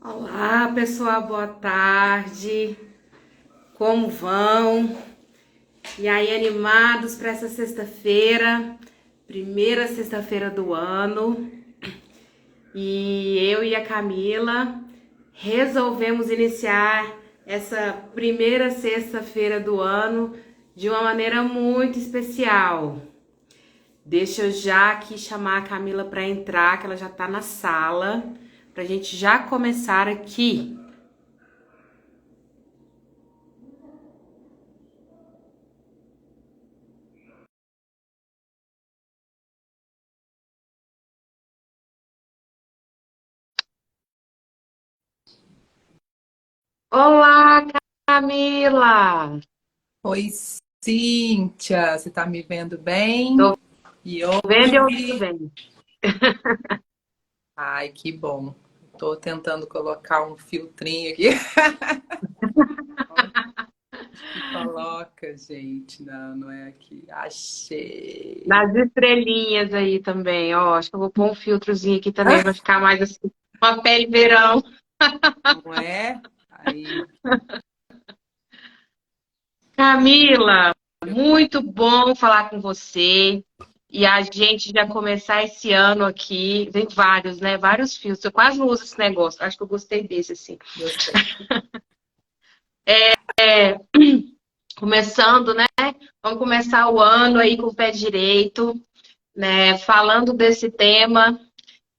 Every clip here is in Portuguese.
Olá, pessoal, boa tarde. Como vão? E aí, animados para essa sexta-feira, primeira sexta-feira do ano. E eu e a Camila resolvemos iniciar essa primeira sexta-feira do ano de uma maneira muito especial. Deixa eu já aqui chamar a Camila para entrar, que ela já está na sala, para a gente já começar aqui. Olá, Camila! Oi, Cíntia, você tá me vendo bem? Tô E vendo e ouvindo hoje? bem. Ai, que bom. Tô tentando colocar um filtrinho aqui. Onde que coloca, gente? Não, não é aqui. Achei. Nas estrelinhas aí também, ó. Acho que eu vou pôr um filtrozinho aqui também pra ficar mais assim, uma pele verão. Não é? Aí. Camila, muito bom falar com você. E a gente já começar esse ano aqui. Tem vários, né? Vários filtros. Eu quase não uso esse negócio. Acho que eu gostei desse, assim. Gostei. Começando, né? Vamos começar o ano aí com o pé direito, né? Falando desse tema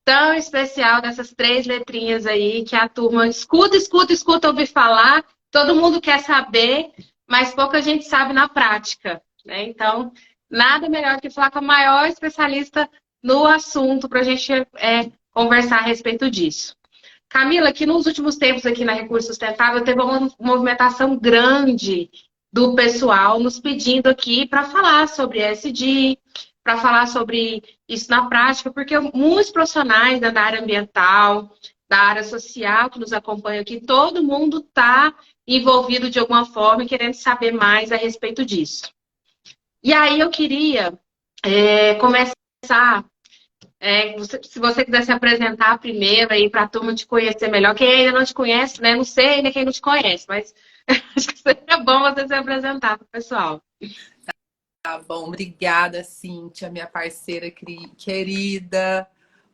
tão especial dessas três letrinhas aí que a turma escuta, escuta, escuta ouvir falar, todo mundo quer saber, mas pouca gente sabe na prática, né? Então, nada melhor que falar com a maior especialista no assunto para a gente conversar a respeito disso. Camila, que nos últimos tempos aqui na Recurso Sustentável teve uma movimentação grande do pessoal nos pedindo aqui para falar sobre ESG, para falar sobre isso na prática, porque muitos profissionais da área ambiental, da área social que nos acompanham aqui, todo mundo está envolvido de alguma forma e querendo saber mais a respeito disso. E aí eu queria começar se você quiser se apresentar primeiro aí para a turma te conhecer melhor. Quem ainda não te conhece, né? Não sei ainda quem não te conhece, mas acho que seria bom você se apresentar para o pessoal. Tá bom, obrigada, Cíntia, minha parceira querida,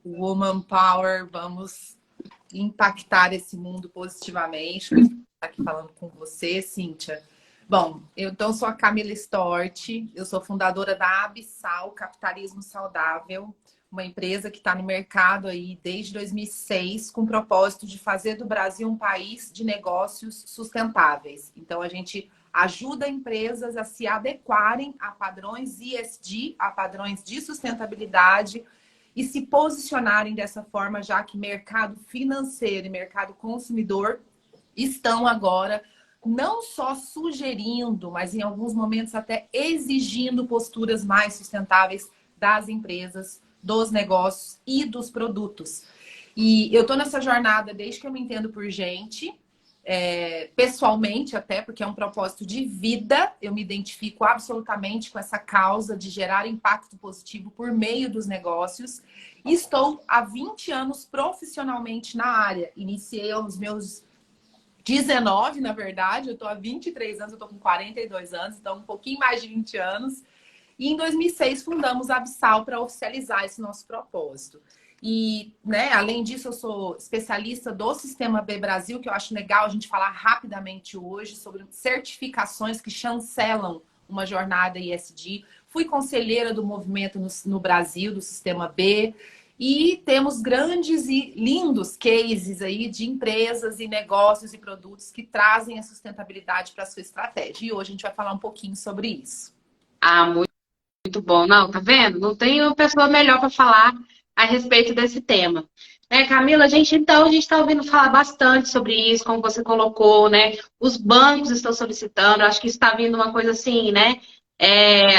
Woman Power. Vamos impactar esse mundo positivamente. Estou aqui falando com você, Cíntia. Bom, eu então sou a Camila Stort, eu sou fundadora da Abissal Capitalismo Saudável, uma empresa que está no mercado aí desde 2006 com o propósito de fazer do Brasil um país de negócios sustentáveis. Então a gente ajuda empresas a se adequarem a padrões ESG, a padrões de sustentabilidade e se posicionarem dessa forma, já que mercado financeiro e mercado consumidor estão agora não só sugerindo, mas em alguns momentos até exigindo posturas mais sustentáveis das empresas, dos negócios e dos produtos. E eu estou nessa jornada desde que eu me entendo por gente, pessoalmente até, porque é um propósito de vida. Eu me identifico absolutamente com essa causa de gerar impacto positivo por meio dos negócios. E estou há 20 anos profissionalmente na área. Iniciei aos meus 19, na verdade, eu estou há 23 anos, eu estou com 42 anos, então um pouquinho mais de 20 anos. E em 2006 fundamos a Abissal para oficializar esse nosso propósito. E, né, além disso, eu sou especialista do Sistema B Brasil, que eu acho legal a gente falar rapidamente hoje sobre certificações que chancelam uma jornada ESG. Fui conselheira do movimento no Brasil, do Sistema B. E temos grandes e lindos cases aí de empresas e negócios e produtos que trazem a sustentabilidade para a sua estratégia. E hoje a gente vai falar um pouquinho sobre isso. Ah, muito, muito bom. Não, tá vendo? Não tem uma pessoa melhor para falar a respeito desse tema. Camila, a gente está ouvindo falar bastante sobre isso, como você colocou, né? Os bancos estão solicitando, acho que está vindo uma coisa assim, né?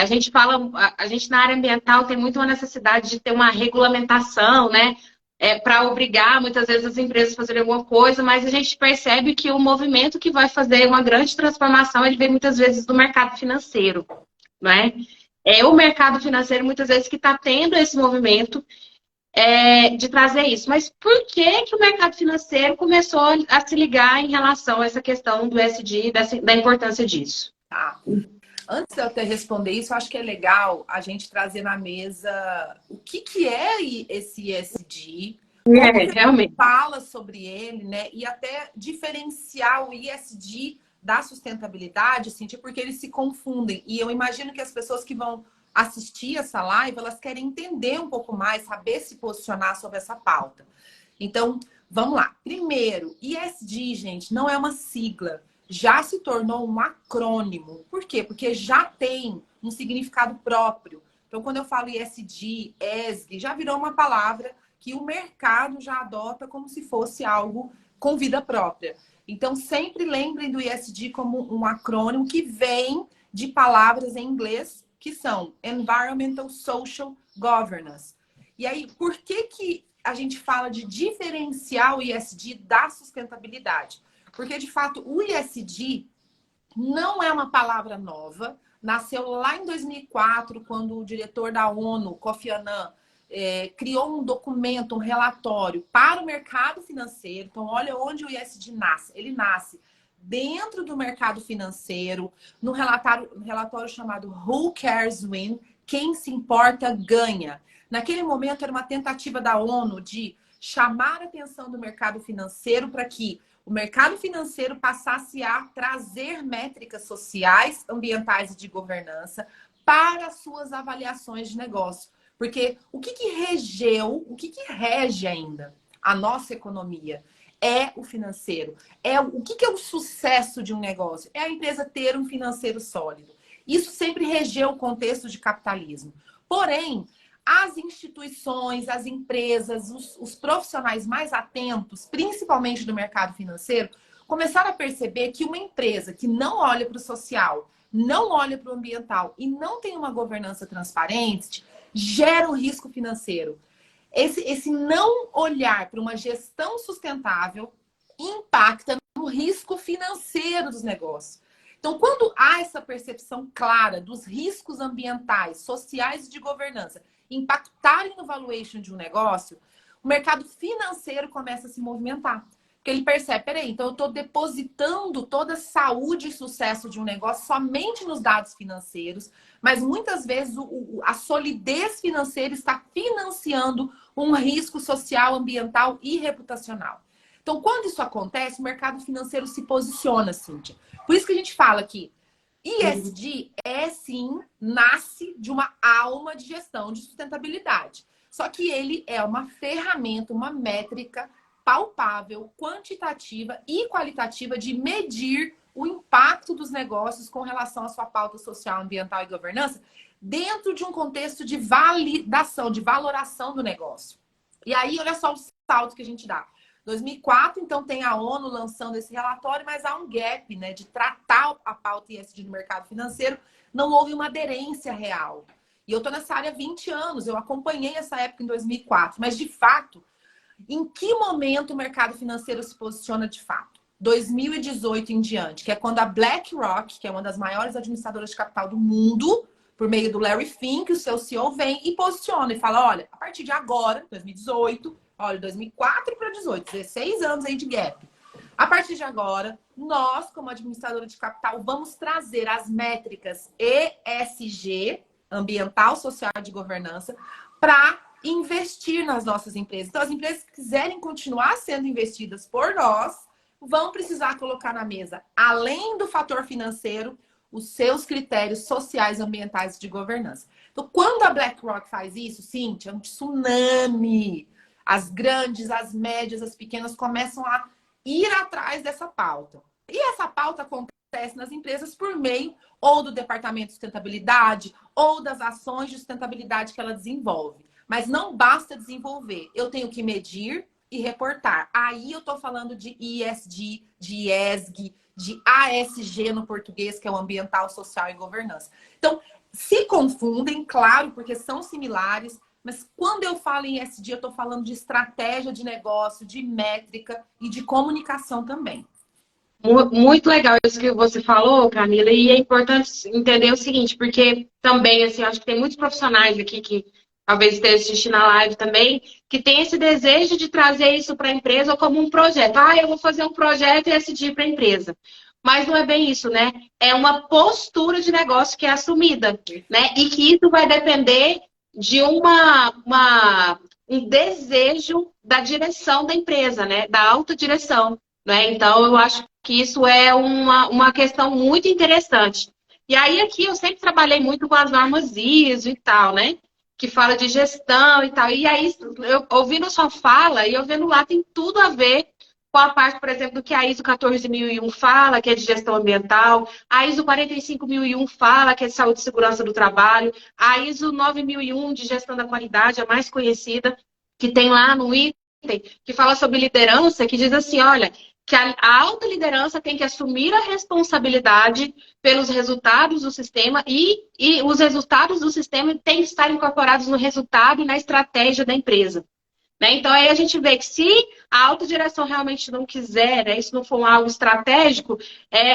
A gente fala, a gente na área ambiental tem muito uma necessidade de ter uma regulamentação, né? Para obrigar muitas vezes as empresas a fazerem alguma coisa, mas a gente percebe que o movimento que vai fazer uma grande transformação, ele vem muitas vezes do mercado financeiro, não é? É o mercado financeiro muitas vezes que está tendo esse movimento de trazer isso. Mas por que que o mercado financeiro começou a se ligar em relação a essa questão do ESG, da importância disso? Tá. Antes de eu até responder isso, eu acho que é legal a gente trazer na mesa o que é esse ESG, como que a gente Realmente. fala sobre ele, né? E até diferenciar o ESG da sustentabilidade, assim, porque eles se confundem. E eu imagino que as pessoas que vão assistir essa live, elas querem entender um pouco mais, saber se posicionar sobre essa pauta. Então, vamos lá. Primeiro, ESG, gente, não é uma sigla. Já se tornou um acrônimo. Por quê? Porque já tem um significado próprio. Então, quando eu falo ESG, ESG, já virou uma palavra que o mercado já adota como se fosse algo com vida própria. Então, sempre lembrem do ESG como um acrônimo que vem de palavras em inglês que são Environmental Social Governance. E aí, por que a gente fala de diferenciar o ESG da sustentabilidade? Porque, de fato, o ESG não é uma palavra nova. Nasceu lá em 2004, quando o diretor da ONU, Kofi Annan, criou um documento, um relatório para o mercado financeiro. Então, olha onde o ESG nasce. Ele nasce dentro do mercado financeiro, no relatório chamado Who Cares Win? Quem se importa ganha. Naquele momento, era uma tentativa da ONU de chamar a atenção do mercado financeiro para que o mercado financeiro passasse a trazer métricas sociais, ambientais e de governança para as suas avaliações de negócio. Porque o que rege ainda a nossa economia é o financeiro. O que é o sucesso de um negócio? É a empresa ter um financeiro sólido. Isso sempre regeu o contexto de capitalismo. Porém, as instituições, as empresas, os profissionais mais atentos, principalmente do mercado financeiro, começaram a perceber que uma empresa que não olha para o social, não olha para o ambiental e não tem uma governança transparente, gera um risco financeiro. Esse não olhar para uma gestão sustentável impacta no risco financeiro dos negócios. Então, quando há essa percepção clara dos riscos ambientais, sociais e de governança impactarem no valuation de um negócio, o mercado financeiro começa a se movimentar. Porque ele percebe, peraí, então eu estou depositando toda a saúde e sucesso de um negócio somente nos dados financeiros, mas muitas vezes a solidez financeira está financiando um risco social, ambiental e reputacional. Então, quando isso acontece, o mercado financeiro se posiciona, Cíntia. Por isso que a gente fala que ESG sim, nasce de uma alma de gestão de sustentabilidade. Só que ele é uma ferramenta, uma métrica palpável, quantitativa e qualitativa de medir o impacto dos negócios com relação à sua pauta social, ambiental e governança dentro de um contexto de validação, de valoração do negócio. E aí, olha só o salto que a gente dá. 2004, então, tem a ONU lançando esse relatório, mas há um gap, né, de tratar a pauta ESG no mercado financeiro. Não houve uma aderência real. E eu estou nessa área há 20 anos, eu acompanhei essa época em 2004. Mas, de fato, em que momento o mercado financeiro se posiciona de fato? 2018 em diante, que é quando a BlackRock, que é uma das maiores administradoras de capital do mundo, por meio do Larry Fink, o seu CEO, vem e posiciona e fala, olha, a partir de agora, 2018... Olha, 2004 para 2018, 16 anos aí de gap. A partir de agora, nós, como administradora de capital, vamos trazer as métricas ESG, ambiental, social e de governança, para investir nas nossas empresas. Então, as empresas que quiserem continuar sendo investidas por nós, vão precisar colocar na mesa, além do fator financeiro, os seus critérios sociais, ambientais e de governança. Então, quando a BlackRock faz isso, Cíntia, é um tsunami. As grandes, as médias, as pequenas começam a ir atrás dessa pauta. E essa pauta acontece nas empresas por meio ou do departamento de sustentabilidade ou das ações de sustentabilidade que ela desenvolve. Mas não basta desenvolver. Eu tenho que medir e reportar. Aí eu estou falando de ESG, de ESG, de ASG no português, que é o ambiental, social e governança. Então, se confundem, claro, porque são similares. Mas quando eu falo em ESG, eu estou falando de estratégia de negócio, de métrica e de comunicação também. Muito legal isso que você falou, Camila, e é importante entender o seguinte, porque também, assim, eu acho que tem muitos profissionais aqui que talvez esteja assistindo a live também, que tem esse desejo de trazer isso para a empresa como um projeto. Ah, eu vou fazer um projeto e decidir para a empresa. Mas não é bem isso, né? É uma postura de negócio que é assumida, né? E que isso vai depender de um desejo da direção da empresa, né? Da alta direção, né? Então, eu acho que isso é uma questão muito interessante. E aí, aqui, eu sempre trabalhei muito com as normas ISO e tal, né? Que fala de gestão e tal. E aí, eu ouvindo a sua fala e eu vendo lá, tem tudo a ver com a parte, por exemplo, do que a ISO 14001 fala, que é de gestão ambiental, a ISO 45001 fala, que é de saúde e segurança do trabalho, a ISO 9001 de gestão da qualidade, a mais conhecida, que tem lá no item, que fala sobre liderança, que diz assim, olha, que a alta liderança tem que assumir a responsabilidade pelos resultados do sistema e os resultados do sistema têm que estar incorporados no resultado e na estratégia da empresa. Né? Então, aí a gente vê que se a autodireção realmente não quiser, né, isso não for algo estratégico,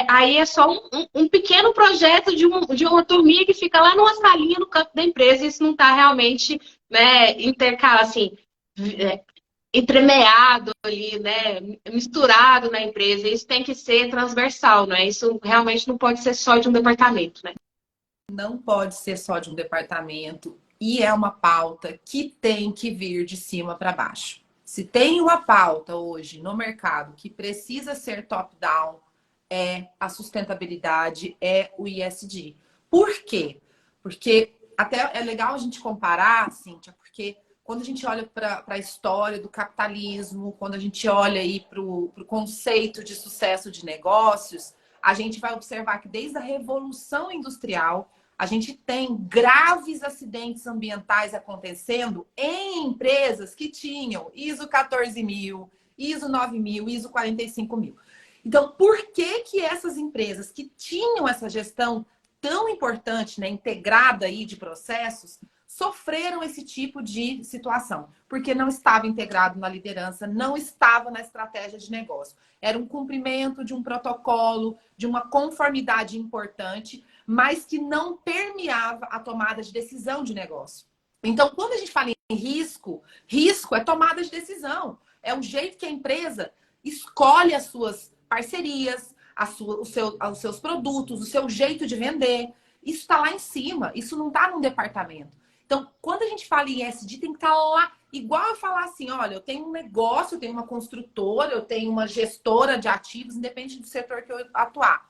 aí é só um pequeno projeto de uma turminha que fica lá numa salinha no campo da empresa e isso não está realmente, né, assim, entremeado ali, né, misturado na empresa. Isso tem que ser transversal, não é? Isso realmente não pode ser só de um departamento, né? Não pode ser só de um departamento e é uma pauta que tem que vir de cima para baixo. Se tem uma pauta hoje no mercado que precisa ser top-down, é a sustentabilidade, é o ESG. Por quê? Porque até é legal a gente comparar, Cíntia, porque quando a gente olha para a história do capitalismo, quando a gente olha aí para o conceito de sucesso de negócios, a gente vai observar que desde a Revolução Industrial, a gente tem graves acidentes ambientais acontecendo em empresas que tinham ISO 14000, ISO 9000, ISO 45000. Então, por que que essas empresas que tinham essa gestão tão importante, né, integrada aí de processos, sofreram esse tipo de situação? Porque não estava integrado na liderança, não estava na estratégia de negócio. Era um cumprimento de um protocolo, de uma conformidade importante, mas que não permeava a tomada de decisão de negócio. Então, quando a gente fala em risco, risco é tomada de decisão. É o jeito que a empresa escolhe as suas parcerias, os seus produtos, o seu jeito de vender. Isso está lá em cima, isso não está num departamento. Então, quando a gente fala em ESG, tem que estar lá, igual eu falar assim, olha, eu tenho um negócio, eu tenho uma construtora, eu tenho uma gestora de ativos, independente do setor que eu atuar.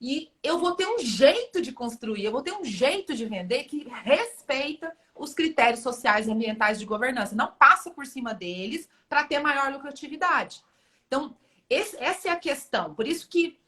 E eu vou ter um jeito de construir, eu vou ter um jeito de vender que respeita os critérios sociais e ambientais de governança. Não passa por cima deles para ter maior lucratividade. Então, essa é a questão. Por isso que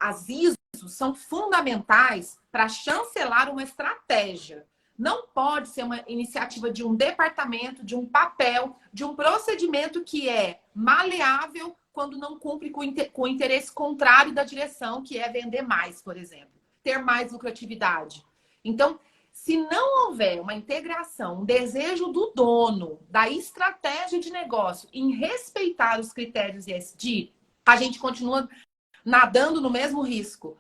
as ISOs são fundamentais para chancelar uma estratégia. Não pode ser uma iniciativa de um departamento, de um papel, de um procedimento que é maleável quando não cumpre com o interesse contrário da direção, que é vender mais, por exemplo. Ter mais lucratividade. Então, se não houver uma integração, um desejo do dono, da estratégia de negócio em respeitar os critérios ESG, a gente continua nadando no mesmo risco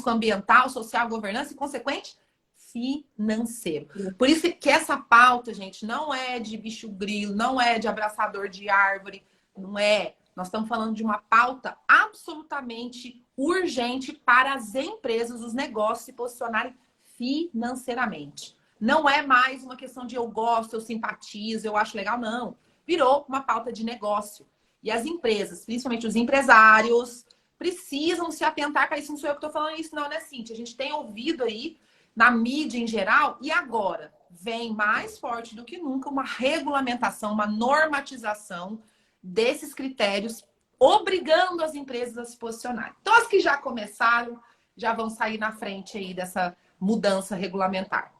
ambiental, social, governança e consequente financeiro. Por isso que essa pauta, gente, não é de bicho grilo, não é de abraçador de árvore, não é. Nós estamos falando de uma pauta absolutamente urgente para as empresas, os negócios se posicionarem financeiramente. Não é mais uma questão de eu gosto, eu simpatizo, eu acho legal, não. Virou uma pauta de negócio. E as empresas, principalmente os empresários, precisam se atentar para isso. Não sou eu que estou falando isso, não, né, Cíntia? A gente tem ouvido aí na mídia em geral, e agora vem mais forte do que nunca uma regulamentação, uma normatização desses critérios, obrigando as empresas a se posicionarem. Então, as que já começaram, já vão sair na frente aí dessa mudança regulamentar.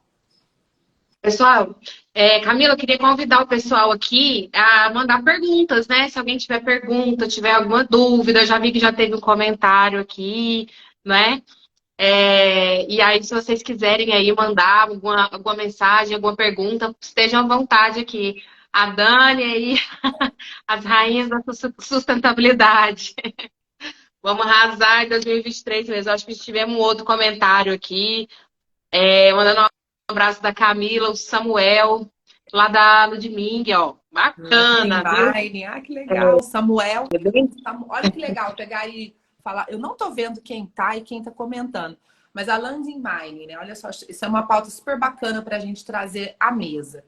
Pessoal, Camila, eu queria convidar o pessoal aqui a mandar perguntas, né? Se alguém tiver pergunta, tiver alguma dúvida, já vi que já teve um comentário aqui, né? E aí, se vocês quiserem aí mandar alguma mensagem, alguma pergunta, estejam à vontade aqui. A Dani aí, as rainhas da sustentabilidade. Vamos arrasar em 2023 mesmo. Acho que tivemos um outro comentário aqui. Mandando um abraço da Camila, o Samuel. lá da Ludming, ó. Bacana, viu? Mine. Ah, que legal. Samuel. Olha que legal pegar e falar. Eu não tô vendo quem tá e quem tá comentando, mas a Landing Mine, né? Olha só, isso é uma pauta super bacana para a gente trazer à mesa.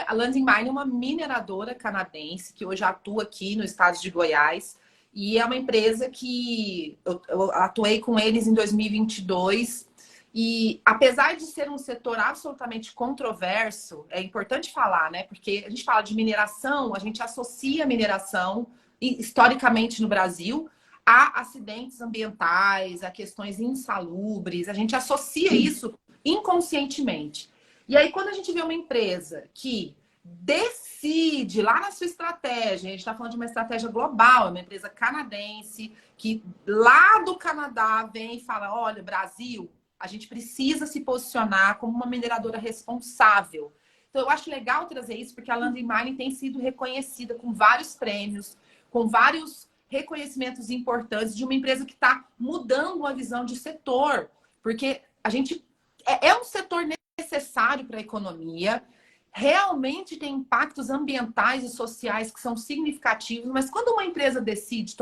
A Landing Mine é uma mineradora canadense que hoje atua aqui no estado de Goiás e é uma empresa que eu atuei com eles em 2022. E apesar de ser um setor absolutamente controverso, é importante falar, né? Porque a gente fala de mineração, a gente associa a mineração, historicamente no Brasil, a acidentes ambientais, a questões insalubres, a gente associa isso inconscientemente. E aí, quando a gente vê uma empresa que decide lá na sua estratégia, a gente está falando de uma estratégia global, é uma empresa canadense, que lá do Canadá vem e fala: olha, Brasil, a gente precisa se posicionar como uma mineradora responsável. Então, eu acho legal trazer isso, porque a Landing Mining tem sido reconhecida com vários prêmios, com vários reconhecimentos importantes de uma empresa que está mudando a visão de setor. Porque a gente é um setor necessário para a economia, realmente tem impactos ambientais e sociais que são significativos, mas quando uma empresa decide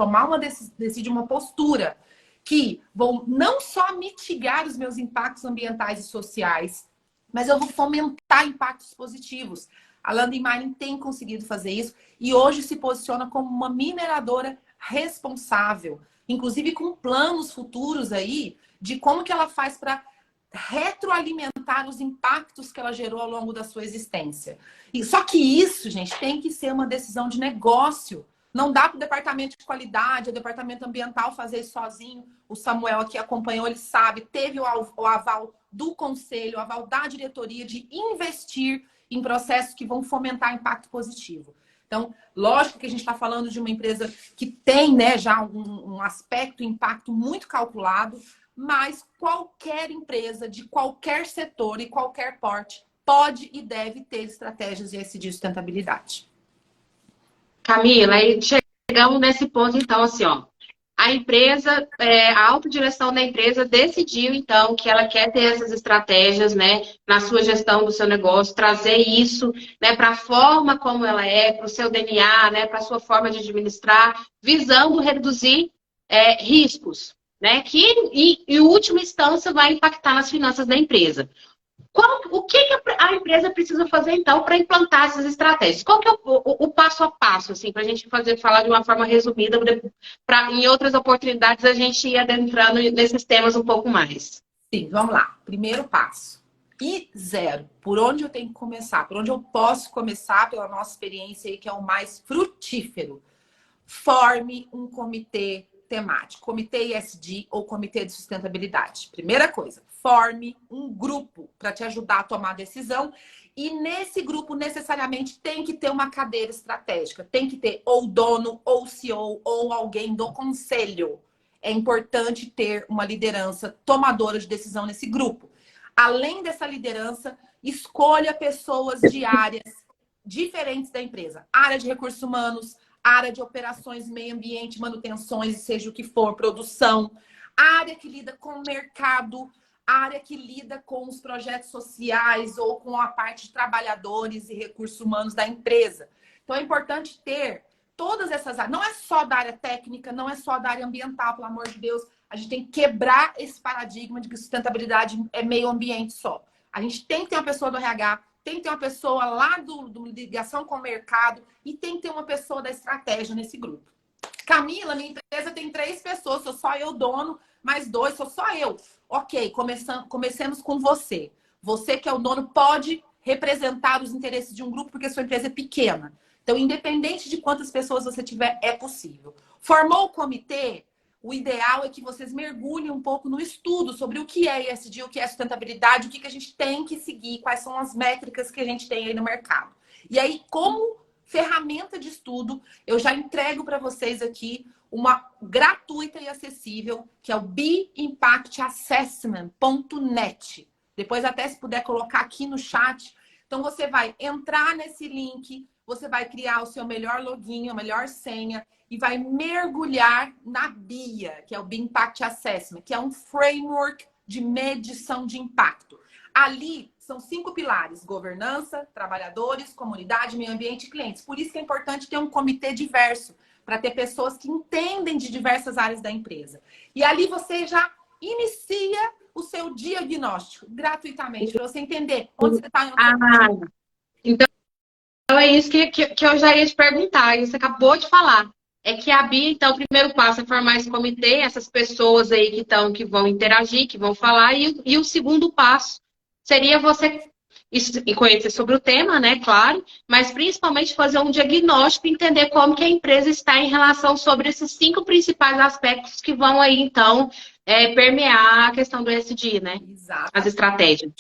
decide uma postura que vão não só mitigar os meus impactos ambientais e sociais, mas eu vou fomentar impactos positivos. A Landing Mining tem conseguido fazer isso e hoje se posiciona como uma mineradora responsável, inclusive com planos futuros aí de como que ela faz para retroalimentar os impactos que ela gerou ao longo da sua existência. E só que isso, gente, tem que ser uma decisão de negócio. Não dá para o departamento de qualidade, o departamento ambiental fazer isso sozinho. O Samuel aqui acompanhou, ele sabe, teve o aval do conselho, o aval da diretoria de investir em processos que vão fomentar impacto positivo. Então, lógico que a gente está falando de uma empresa que tem, né, já um aspecto, impacto muito calculado, mas qualquer empresa de qualquer setor e qualquer porte pode e deve ter estratégias ESG de sustentabilidade. Camila, aí chegamos nesse ponto, então, assim, ó. A empresa, a autodireção da empresa decidiu, então, que ela quer ter essas estratégias, né, na sua gestão do seu negócio, trazer isso, né, para a forma como ela é, para o seu DNA, né, para a sua forma de administrar, visando reduzir riscos, né, que, em última instância, vai impactar nas finanças da empresa. O que a empresa precisa fazer, então, para implantar essas estratégias? Qual que é o passo a passo, assim, para a gente falar de uma forma resumida, para em outras oportunidades a gente ir adentrando nesses temas um pouco mais? Sim, vamos lá. Primeiro passo. E zero. Por onde eu tenho que começar? Por onde eu posso começar pela nossa experiência aí, que é o mais frutífero? Forme um comitê temático, comitê ESG ou comitê de sustentabilidade. Primeira coisa, forme um grupo para te ajudar a tomar decisão e nesse grupo necessariamente tem que ter uma cadeira estratégica, tem que ter ou dono, ou CEO, ou alguém do conselho. É importante ter uma liderança tomadora de decisão nesse grupo. Além dessa liderança, escolha pessoas de áreas diferentes da empresa. Área de recursos humanos, área de operações, meio ambiente, manutenções, seja o que for, produção, área que lida com o mercado, área que lida com os projetos sociais ou com a parte de trabalhadores e recursos humanos da empresa. Então é importante ter todas essas áreas. Não é só da área técnica, não é só da área ambiental, pelo amor de Deus. A gente tem que quebrar esse paradigma de que sustentabilidade é meio ambiente só. A gente tem que ter uma pessoa do RH, tem que ter uma pessoa lá do ligação com o mercado e tem que ter uma pessoa da estratégia nesse grupo. Camila, minha empresa tem 3 pessoas, sou só eu dono, mais 2, sou só eu. Ok, comecemos com você. Você que é o dono pode representar os interesses de um grupo porque sua empresa é pequena. Então, independente de quantas pessoas você tiver, é possível. Formou o comitê? O ideal é que vocês mergulhem um pouco no estudo sobre o que é ESG, o que é sustentabilidade, o que a gente tem que seguir, quais são as métricas que a gente tem aí no mercado. E aí, como ferramenta de estudo, eu já entrego para vocês aqui uma gratuita e acessível, que é o beimpactassessment.net. Depois até se puder colocar aqui no chat. Então você vai entrar nesse link, você vai criar o seu melhor login, a melhor senha e vai mergulhar na BIA, que é o Bee Impact Assessment, que é um framework de medição de impacto. Ali são 5 pilares: governança, trabalhadores, comunidade, meio ambiente e clientes. Por isso que é importante ter um comitê diverso, para ter pessoas que entendem de diversas áreas da empresa. E ali você já inicia o seu diagnóstico gratuitamente, para você entender onde você está e onde você está. Ah, então é isso que eu já ia te perguntar, e você acabou de falar. É que a Bia, então, o primeiro passo é formar esse comitê, essas pessoas aí que vão interagir, que vão falar, e o segundo passo seria você e conhecer sobre o tema, né, claro, mas principalmente fazer um diagnóstico e entender como que a empresa está em relação sobre esses 5 principais aspectos que vão aí, então, permear a questão do ESG, né? Exato. As estratégias.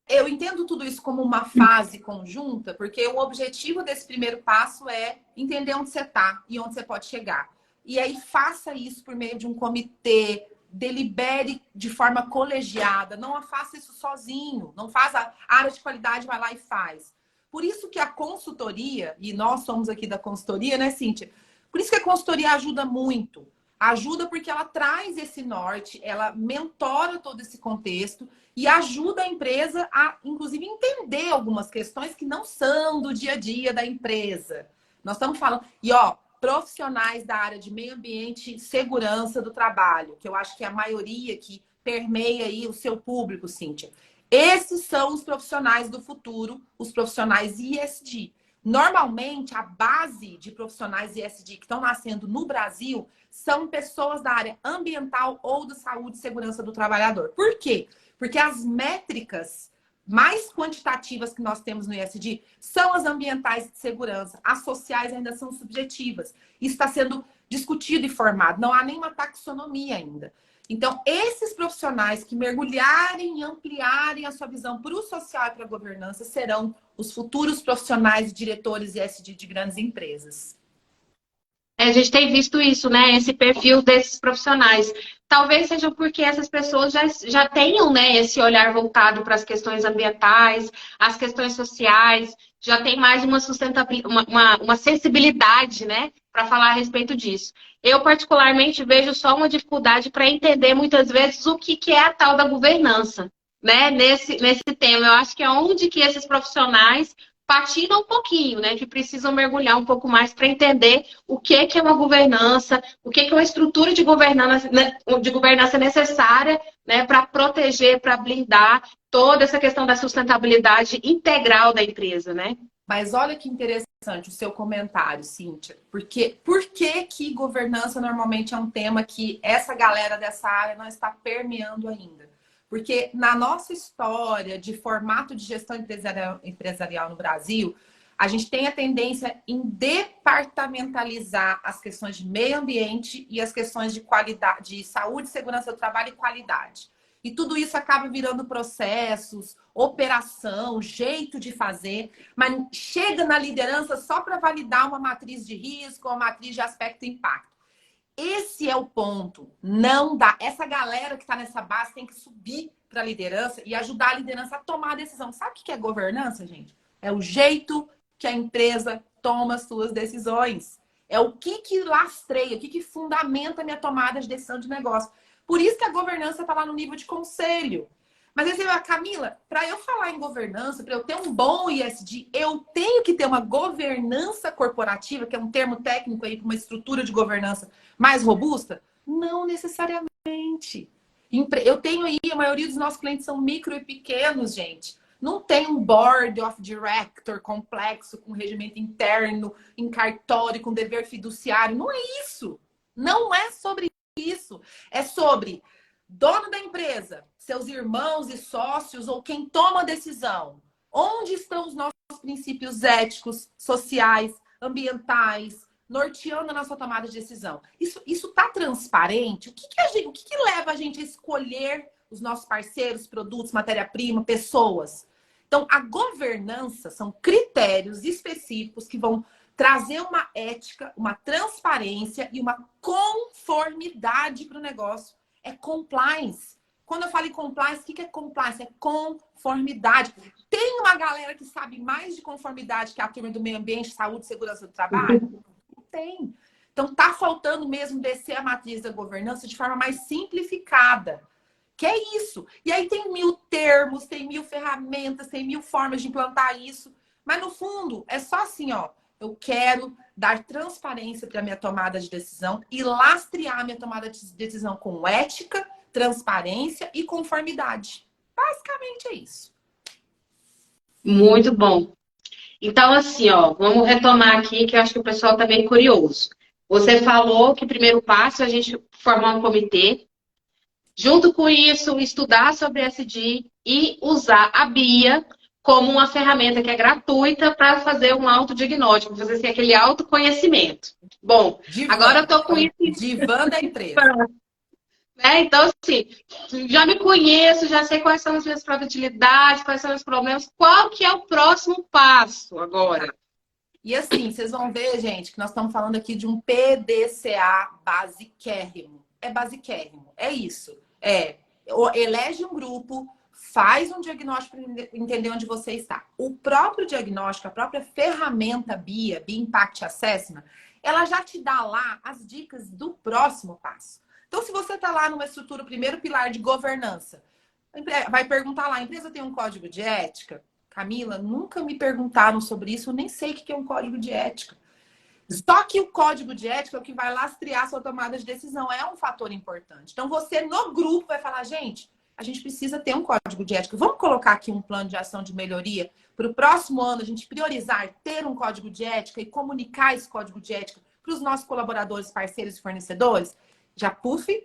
Eu entendo tudo isso como uma fase conjunta, porque o objetivo desse primeiro passo é entender onde você está e onde você pode chegar. E aí faça isso por meio de um comitê, delibere de forma colegiada, não faça isso sozinho, não faz a área de qualidade, vai lá e faz. Por isso que a consultoria, e nós somos aqui da consultoria, né, Cíntia? Por isso que a consultoria ajuda muito. Ajuda porque ela traz esse norte, ela mentora todo esse contexto e ajuda a empresa a, inclusive, entender algumas questões que não são do dia a dia da empresa. Nós estamos falando... E, ó, profissionais da área de meio ambiente e segurança do trabalho, que eu acho que é a maioria que permeia aí o seu público, Cíntia. Esses são os profissionais do futuro, os profissionais ESG. Normalmente, a base de profissionais ESG que estão nascendo no Brasil são pessoas da área ambiental ou da saúde e segurança do trabalhador. Por quê? Porque as métricas mais quantitativas que nós temos no ESG são as ambientais de segurança. As sociais ainda são subjetivas. Isso está sendo discutido e formado. Não há nenhuma taxonomia ainda. Então, esses profissionais que mergulharem e ampliarem a sua visão para o social e para a governança serão os futuros profissionais e diretores ESG de grandes empresas. A gente tem visto isso, né? Esse perfil desses profissionais. Talvez seja porque essas pessoas já tenham, né, esse olhar voltado para as questões ambientais, as questões sociais, já tem mais uma sustentabilidade, uma sensibilidade, né, para falar a respeito disso. Eu, particularmente, vejo só uma dificuldade para entender muitas vezes o que é a tal da governança, né, nesse tema. Eu acho que é onde que esses profissionais patinam um pouquinho, né? Que precisam mergulhar um pouco mais para entender o que é uma governança, o que é uma estrutura de governança necessária, né? Para proteger, para blindar toda essa questão da sustentabilidade integral da empresa, né? Mas olha que interessante o seu comentário, Cíntia. Porque por que governança normalmente é um tema que essa galera dessa área não está permeando ainda? Porque na nossa história de formato de gestão empresarial no Brasil, a gente tem a tendência em departamentalizar as questões de meio ambiente e as questões de qualidade, de saúde, segurança do trabalho e qualidade. E tudo isso acaba virando processos, operação, jeito de fazer, mas chega na liderança só para validar uma matriz de risco, uma matriz de aspecto e impacto. Esse é o ponto. Não dá. Essa galera que está nessa base tem que subir para a liderança e ajudar a liderança a tomar a decisão. Sabe o que é governança, gente? É o jeito que a empresa toma as suas decisões. É o que lastreia, o que fundamenta a minha tomada de decisão de negócio. Por isso que a governança está lá no nível de conselho. Mas aí você vai, Camila, para eu falar em governança, para eu ter um bom ISD, eu tenho que ter uma governança corporativa, que é um termo técnico aí para uma estrutura de governança mais robusta? Não necessariamente. Eu tenho aí, a maioria dos nossos clientes são micro e pequenos, gente. Não tem um board of director complexo, com regimento interno, em cartório, com dever fiduciário. Não é isso. Não é sobre isso. É sobre dono da empresa, seus irmãos e sócios ou quem toma a decisão. Onde estão os nossos princípios éticos, sociais, ambientais, norteando a nossa tomada de decisão? Isso está transparente? O que leva a gente a escolher os nossos parceiros, produtos, matéria-prima, pessoas? Então, a governança são critérios específicos que vão trazer uma ética, uma transparência e uma conformidade para o negócio. É compliance. Quando eu falo em compliance, o que é compliance? É conformidade. Tem uma galera que sabe mais de conformidade que a turma do meio ambiente, saúde e segurança do trabalho? Não tem. Então, tá faltando mesmo descer a matriz da governança de forma mais simplificada. Que é isso? E aí tem 1000 termos, tem 1000 ferramentas, tem 1000 formas de implantar isso. Mas no fundo, é só assim, ó. Eu quero dar transparência para a minha tomada de decisão e lastrear a minha tomada de decisão com ética, transparência e conformidade. Basicamente é isso. Muito bom. Então, assim, ó, vamos retomar aqui, que eu acho que o pessoal está bem curioso. Você falou que o primeiro passo é a gente formar um comitê. Junto com isso, estudar sobre SD e usar a BIA como uma ferramenta que é gratuita para fazer um autodiagnóstico, fazer assim, aquele autoconhecimento. Bom, agora eu estou com isso. Divã da empresa. Então, assim, já me conheço, já sei quais são as minhas probabilidades, quais são os problemas. Qual que é o próximo passo agora? E assim, vocês vão ver, gente, que nós estamos falando aqui de um PDCA basiquérrimo. É basiquérrimo, é isso. Elege um grupo, faz um diagnóstico para entender onde você está. O próprio diagnóstico, a própria ferramenta BIA, BIA Impact Assessment, ela já te dá lá as dicas do próximo passo. Então, se você está lá numa estrutura, o primeiro pilar de governança, vai perguntar lá, a empresa tem um código de ética? Camila, nunca me perguntaram sobre isso, eu nem sei o que é um código de ética. Só que o código de ética é o que vai lastrear a sua tomada de decisão, é um fator importante. Então, você no grupo vai falar, gente, a gente precisa ter um código de ética. Vamos colocar aqui um plano de ação de melhoria para o próximo ano a gente priorizar ter um código de ética e comunicar esse código de ética para os nossos colaboradores, parceiros e fornecedores? Já,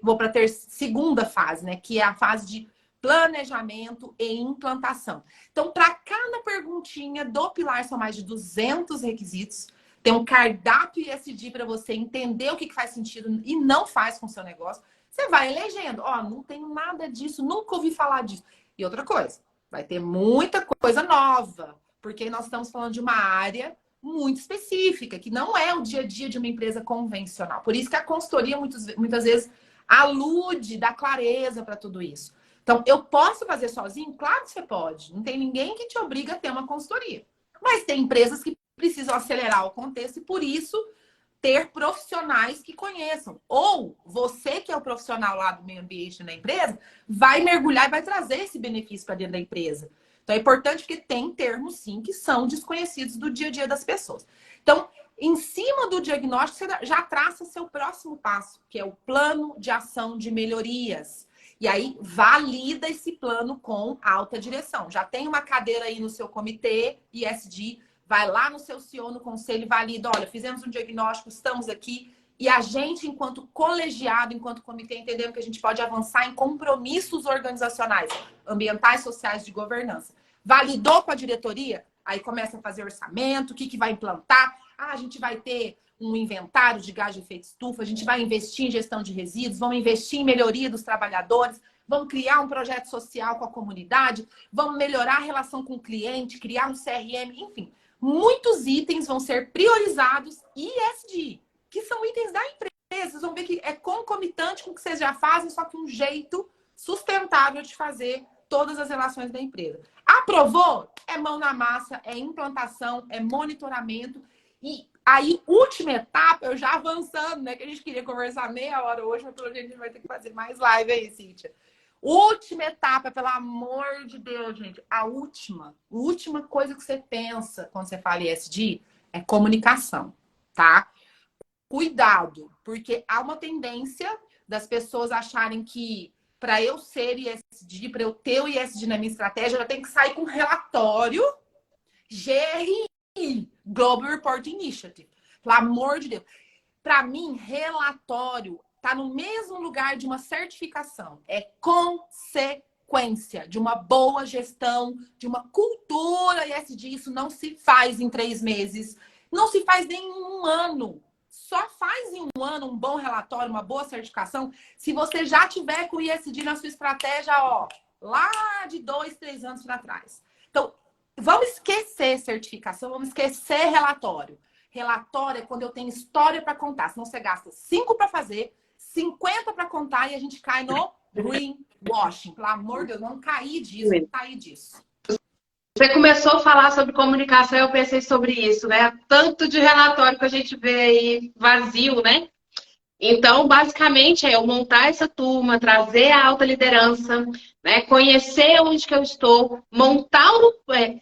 vou para a segunda fase, né? Que é a fase de planejamento e implantação. Então, para cada perguntinha do pilar, são mais de 200 requisitos. Tem um cardápio ESG para você entender o que faz sentido e não faz com o seu negócio. Você vai elegendo. Ó, não tenho nada disso, nunca ouvi falar disso. E outra coisa, vai ter muita coisa nova, porque nós estamos falando de uma área muito específica, que não é o dia a dia de uma empresa convencional. Por isso que a consultoria muitas vezes alude, dá clareza para tudo isso. Então, eu posso fazer sozinho? Claro que você pode. Não tem ninguém que te obriga a ter uma consultoria. Mas tem empresas que precisam acelerar o contexto e, por isso, ter profissionais que conheçam. Ou você, que é o profissional lá do meio ambiente na empresa, vai mergulhar e vai trazer esse benefício para dentro da empresa. Então, é importante porque tem termos, sim, que são desconhecidos do dia a dia das pessoas. Então, em cima do diagnóstico, você já traça seu próximo passo, que é o plano de ação de melhorias. E aí, valida esse plano com alta direção. Já tem uma cadeira aí no seu comitê ESG, vai lá no seu CEO, no conselho, e valida. Olha, fizemos um diagnóstico, estamos aqui. E a gente, enquanto colegiado, enquanto comitê, entendemos que a gente pode avançar em compromissos organizacionais, ambientais, sociais, de governança. Validou com a diretoria? Aí começa a fazer orçamento, o que vai implantar? A gente vai ter um inventário de gás de efeito estufa, a gente vai investir em gestão de resíduos, vamos investir em melhoria dos trabalhadores, vamos criar um projeto social com a comunidade, vamos melhorar a relação com o cliente, criar um CRM, enfim. Muitos itens vão ser priorizados ESG, que são itens da empresa. Vocês vão ver que é concomitante com o que vocês já fazem, só que um jeito sustentável de fazer todas as relações da empresa. Aprovou? É mão na massa, é implantação, é monitoramento. E aí, última etapa, eu já avançando, né? Que a gente queria conversar meia hora hoje, mas pelo jeito a gente vai ter que fazer mais live aí, Cíntia. Última etapa, pelo amor de Deus, gente. A última coisa que você pensa quando você fala ESG é comunicação, tá? Cuidado, porque há uma tendência das pessoas acharem que para eu ser ESG, para eu ter o ESG na minha estratégia, eu tenho que sair com um relatório GRI, Global Reporting Initiative. Pelo amor de Deus. Para mim, relatório está no mesmo lugar de uma certificação. É consequência de uma boa gestão, de uma cultura ESG. Isso não se faz em 3 meses. Não se faz nem em 1 ano. Só faz em 1 ano um bom relatório, uma boa certificação, se você já tiver com o ESG na sua estratégia, ó, lá de 2, 3 anos para trás. Então, vamos esquecer certificação, vamos esquecer relatório. Relatório é quando eu tenho história para contar. Senão você gasta 5 para fazer, 50 para contar e a gente cai no greenwashing. Pelo amor de Deus, não cair disso, não cair disso. Você começou a falar sobre comunicação, eu pensei sobre isso, né? Tanto de relatório que a gente vê aí vazio, né? Então, basicamente, é eu montar essa turma, trazer a alta liderança, né, conhecer onde que eu estou,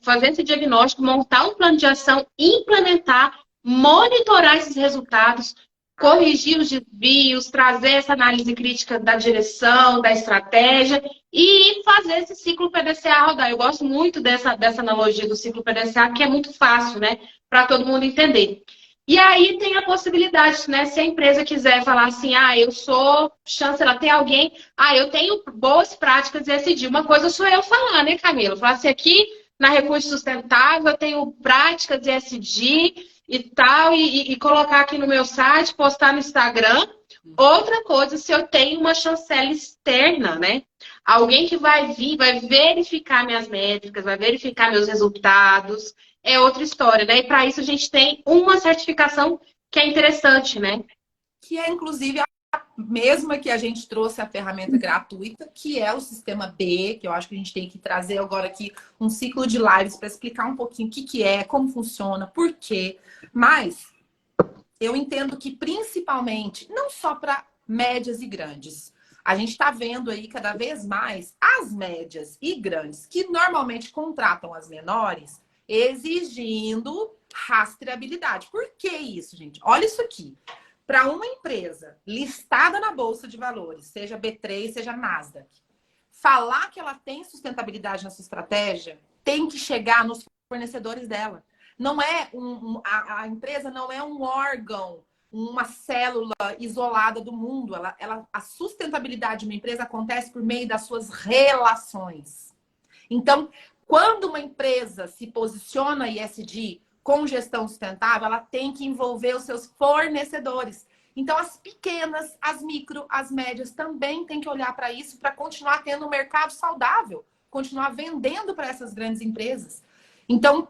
fazer esse diagnóstico, montar um plano de ação, implementar, monitorar esses resultados, corrigir os desvios, trazer essa análise crítica da direção, da estratégia e fazer esse ciclo PDCA rodar. Eu gosto muito dessa analogia do ciclo PDCA, que é muito fácil, né, para todo mundo entender. E aí tem a possibilidade, né? Se a empresa quiser falar assim, eu sou chanceler, tem alguém, eu tenho boas práticas ESG. Uma coisa sou eu falar, né, Camila? Falar assim, aqui na Recurso Sustentável eu tenho práticas ESG e tal, e colocar aqui no meu site, postar no Instagram. Outra coisa, se eu tenho uma chancela externa, né? Alguém que vai vir, vai verificar minhas métricas, vai verificar meus resultados, é outra história, né? E para isso a gente tem uma certificação que é interessante, né? Que é, inclusive, a mesma que a gente trouxe a ferramenta gratuita, que é o Sistema B, que eu acho que a gente tem que trazer agora aqui um ciclo de lives para explicar um pouquinho o que é, como funciona, por quê. Mas eu entendo que, principalmente, não só para médias e grandes, a gente está vendo aí cada vez mais as médias e grandes, que normalmente contratam as menores, exigindo rastreabilidade. Por que isso, gente? Olha isso aqui. Para uma empresa listada na Bolsa de Valores, seja B3, seja Nasdaq, falar que ela tem sustentabilidade na sua estratégia, tem que chegar nos fornecedores dela. Não é a empresa não é um órgão, uma célula isolada do mundo. A sustentabilidade de uma empresa acontece por meio das suas relações. Então, quando uma empresa se posiciona ESG com gestão sustentável, ela tem que envolver os seus fornecedores. Então, as pequenas, as micro, as médias também têm que olhar para isso para continuar tendo um mercado saudável, continuar vendendo para essas grandes empresas. Então,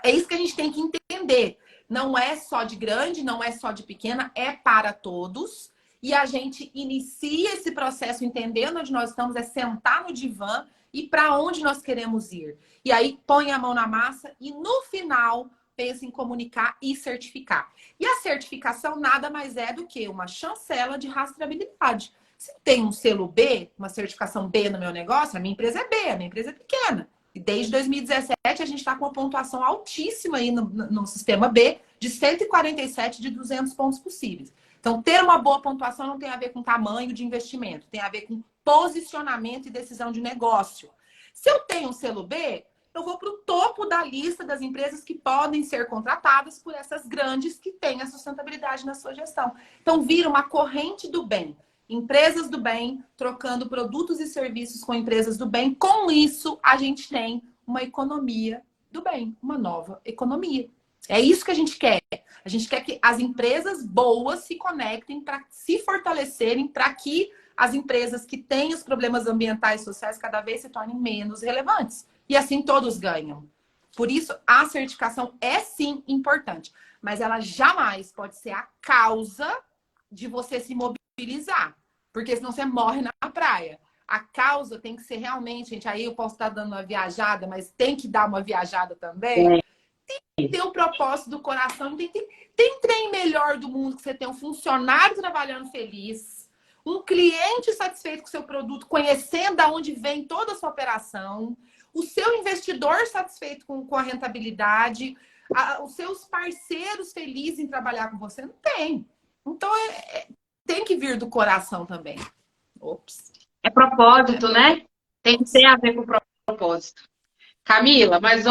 é isso que a gente tem que entender. Não é só de grande, não é só de pequena, é para todos. E a gente inicia esse processo entendendo onde nós estamos, é sentar no divã e para onde nós queremos ir. E aí põe a mão na massa e no final pensa em comunicar e certificar. E a certificação nada mais é do que uma chancela de rastreabilidade. Se tem um selo B, uma certificação B no meu negócio, a minha empresa é B, a minha empresa é pequena. E desde 2017 a gente está com uma pontuação altíssima aí no sistema B, de 147 de 200 pontos possíveis. Então, ter uma boa pontuação não tem a ver com tamanho de investimento, tem a ver com posicionamento e decisão de negócio. Se eu tenho um selo B, eu vou para o topo da lista das empresas que podem ser contratadas por essas grandes que têm a sustentabilidade na sua gestão. Então, vira uma corrente do bem. Empresas do bem, trocando produtos e serviços com empresas do bem. Com isso, a gente tem uma economia do bem, uma nova economia. É isso que a gente quer. A gente quer que as empresas boas se conectem para se fortalecerem, para que as empresas que têm os problemas ambientais e sociais cada vez se tornem menos relevantes. E assim todos ganham. Por isso, a certificação é sim importante, mas ela jamais pode ser a causa de você se mobilizar. Porque senão você morre na praia. A causa tem que ser realmente, gente, aí eu posso estar dando uma viajada, mas tem que dar uma viajada também. Tem que ter o propósito do coração. Tem trem melhor do mundo que você tem um funcionário trabalhando feliz, um cliente satisfeito com o seu produto, conhecendo de onde vem toda a sua operação, o seu investidor satisfeito com a rentabilidade, os seus parceiros felizes em trabalhar com você. Não tem. Então, tem que vir do coração também. Ops. É propósito, né? Tem que ter a ver com propósito. Camila, mas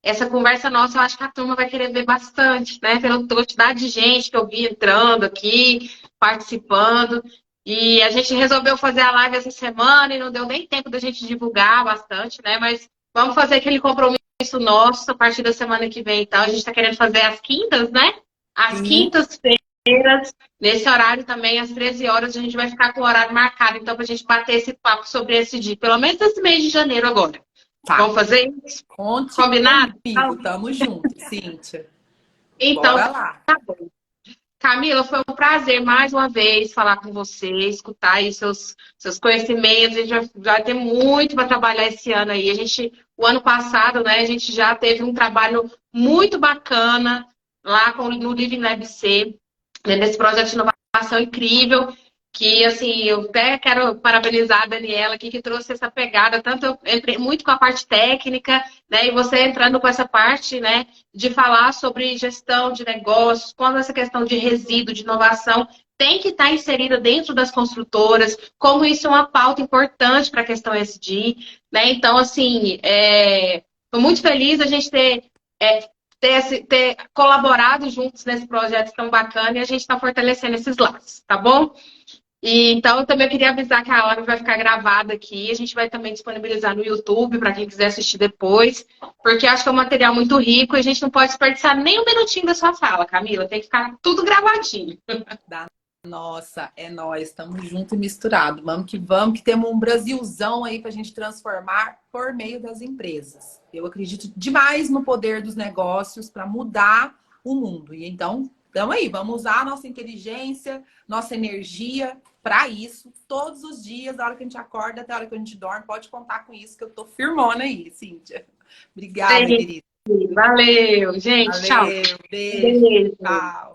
essa conversa nossa, eu acho que a turma vai querer ver bastante, né? Pela quantidade de gente que eu vi entrando aqui, participando. E a gente resolveu fazer a live essa semana e não deu nem tempo da gente divulgar bastante, né? Mas vamos fazer aquele compromisso nosso a partir da semana que vem. Então, a gente está querendo fazer às quintas, né? Às quintas-feiras, nesse horário também, às 13 horas, a gente vai ficar com o horário marcado. Então, para a gente bater esse papo sobre esse dia, pelo menos esse mês de janeiro agora. Tá. Vamos fazer isso? Combinado? Comigo. Tamo junto, Cíntia. Então, bora lá. Tá bom. Camila, foi um prazer mais uma vez falar com você, escutar aí seus conhecimentos. A gente vai ter muito para trabalhar esse ano aí. O ano passado, né, a gente já teve um trabalho muito bacana lá no Living Lab C, né, nesse projeto de inovação incrível, que assim, eu até quero parabenizar a Daniela aqui, que trouxe essa pegada, tanto eu entrei muito com a parte técnica, né, e você entrando com essa parte, né, de falar sobre gestão de negócios, quando essa questão de resíduo, de inovação, tem que estar inserida dentro das construtoras, como isso é uma pauta importante para a questão ESG, né, então, assim, estou muito feliz a gente é, ter colaborado juntos nesse projeto tão bacana e a gente está fortalecendo esses laços, tá bom? E, então, eu também queria avisar que a live vai ficar gravada aqui. A gente vai também disponibilizar no YouTube para quem quiser assistir depois, porque acho que é um material muito rico e a gente não pode desperdiçar nem um minutinho da sua fala, Camila. Tem que ficar tudo gravadinho. Nossa, é nós, estamos junto e misturado. Vamos, que temos um Brasilzão aí para a gente transformar por meio das empresas. Eu acredito demais no poder dos negócios para mudar o mundo. E então, aí, vamos usar a nossa inteligência, nossa energia para isso, todos os dias, da hora que a gente acorda até a hora que a gente dorme. Pode contar com isso, que eu tô firmona aí, Cíntia. Obrigada, querida. Valeu, gente. Tchau. Valeu, beijo. Beijo. Tchau.